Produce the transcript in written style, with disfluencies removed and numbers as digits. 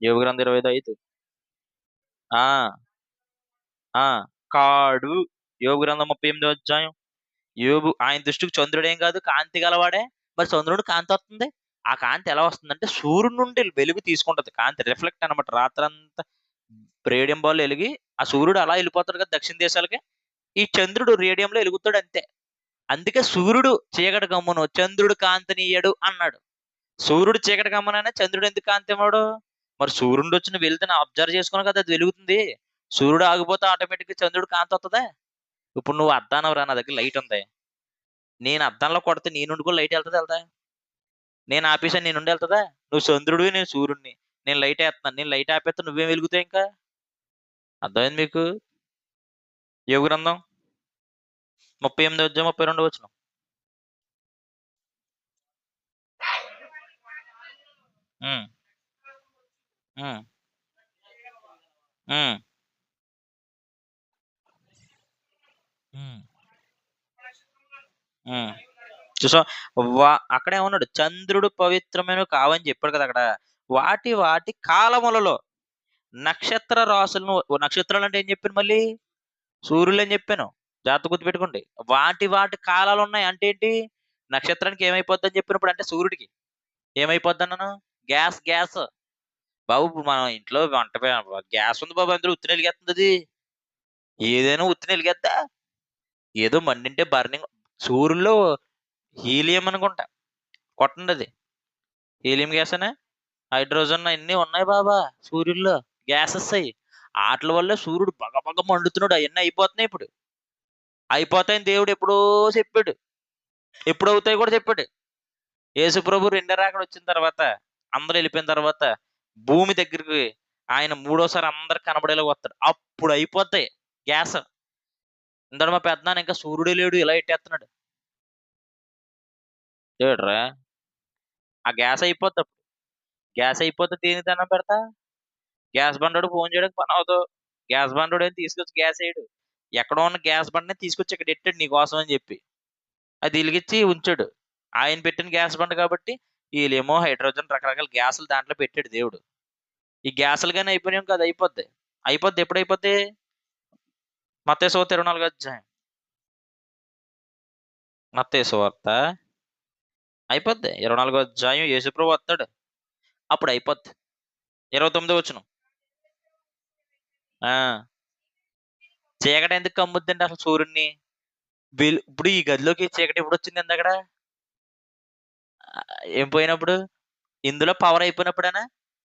యోబు గ్రంథం 25:5. ఆ! ఆ! కాడు. యోబు గ్రంథం 38 అధ్యాయం. యోబు ఆయన దృష్టికి చంద్రుడేం కాదు, కాంతి గలవాడే. మరి చంద్రుడు కాంతొస్తుంది. ఆ కాంతి ఎలా వస్తుందంటే సూర్యుడి నుండి వెలుగు తీసుకుంటది. కాంతి రిఫ్లెక్ట్ అనమాట. రాత్రంతా రేడియం బాల్ ఎలిగి ఆ సూర్యుడు అలా వెళ్ళిపోతాడు కదా దక్షిణ దేశాలకి. ఈ చంద్రుడు రేడియంలో ఎలుగుతాడు అంతే. అందుకే సూర్యుడు చీకటి కమ్మును, చంద్రుడు కాంతినీయడు అన్నాడు. సూర్యుడు చీకటి కమ్మనైనా చంద్రుడు ఎందుకు కాంతి ఇవ్వడు? మరి సూర్యుడు వచ్చిన వెలుతురుని అబ్జర్వ్ చేసుకుని కదా అది వెలుగుతుంది. సూర్యుడు ఆగిపోతే ఆటోమేటిక్‌గా చంద్రుడు కాంతి వత్తదా? ఇప్పుడు నువ్వు అద్దానవురా నా దగ్గర లైట్ ఉంది. నేను అద్దంలో కొడితే నీ నుండి కూడా లైట్ ఎళ్తదా ఎళ్ళదా? నేను ఆపేసాను నీ నుండి ఎళ్తదా? నువ్వు చంద్రుడివి, నేను సూర్యుడిని. నేను లైట్ ఎత్తన్నాను. నేను లైట్ ఆపేత్తే నువ్వేం వెలుగుతావు ఇంకా? అర్థమైందా మీకు? యోబు గ్రంథం 38 అధ్యాయం 32 వచనం. హ్మ్. హ్మ్. హ్మ్. హ్మ్. హ్మ్. చూసావా? అక్కడే ఉన్నాడు. చంద్రుడు పవిత్రమైనవి కావని చెప్పాడు కదా అక్కడ. వాటి వాటి కాలములలో నక్షత్ర రాసులను నక్షత్రాలంటే ఏం చెప్పాను మళ్ళీ? సూర్యులని చెప్పాను. జాగ్రత్తగా గుర్తుపెట్టుకోండి. వాటి వాటి కాలాలున్నాయి. అంటే ఏంటి? నక్షత్రానికి ఏమైపోద్దని చెప్పినప్పుడు అంటే సూర్యుడికి ఏమైపోద్దన్నాను? గ్యాస్. బాబు ఇప్పుడు మనం ఇంట్లో గ్యాస్ ఉంది బాబు అందులో ఉత్తిని ఎలిగేత్తందది. ఏదైనా ఉత్తిని ఎలిగేద్దా? ఏదో మండింటే బర్నింగ్ సూర్యుల్లో హీలియం అనుకుంటా. కొట్టండది. హీలియం గ్యాసేనా? హైడ్రోజన్ అయన్నీ ఉన్నాయి బాబా సూర్యుల్లో. గ్యాసెస్ అయి. ఆటిల వల్లే సూర్యుడు బగ బగ మండుతున్నాడు. అయన్నీ అయిపోతున్నాయి ఇప్పుడు. అయిపోతాయని దేవుడు ఎప్పుడో చెప్పాడు. ఎప్పుడవుతాయో కూడా చెప్పాడు. యేసుప్రభు రెండో రాకడ వచ్చిన తర్వాత, అందరూ ఎళ్ళిపోయిన తర్వాత, భూమి దగ్గరికి ఆయన మూడోసారి అందరికి కనబడేలాగా వస్తాడు. అప్పుడు అయిపోతాయి గ్యాస్. ఇందాక మా పెద్దనాన్న ఇంకా సూర్యుడే లేడు ఇలా ఎట్టేత్తన్నాడు. ఏట్రా? ఆ గ్యాస్ అయిపోద్దప్పుడు. గ్యాస్ అయిపోతే దేనికి దండం పెడతా? గ్యాస్ బండోడికి ఫోను చేయడానికి పనవ్వదు. గ్యాస్ బండోడేం తీసుకొచ్చి గ్యాస్ ఎయడు. ఎక్కడో ఉన్న గ్యాస్ బండనే తీసుకొచ్చి ఇక్కడ ఎట్టాడు నీకోసం అని జెప్పి. అది ఎలిగిచ్చి ఉంచాడు. ఆయన పెట్టిన గ్యాస్ బండ కాబట్టి, ఈళ్ళేమో హైడ్రోజన్ రకరకాల గ్యాసులు దాంట్లో పెట్టాడు దేవుడు. ఈ గ్యాసులు గాని అయిపోయినాయనుకో అది అయిపోద్ది. అయిపోద్ది ఎప్పుడైపోద్ది? మత్తయి సువార్త 24 అధ్యాయం. మత్తయి సువార్త అయిపోద్ది. 24 అధ్యాయం యేసుప్రభు వత్తాడు. అప్పుడు అయిపోద్ది. 29 వచనం. ఆ! చీకటి ఎందుకు కమ్ముద్దండి అసలు సూర్యుడిని? ఇప్పుడు ఈ గదిలోకి చీకటి ఎప్పుడొచ్చింది ఇందాకడ? ఏం పోయినప్పుడు? ఇందులో పవర్ అయిపోయినప్పుడేనా?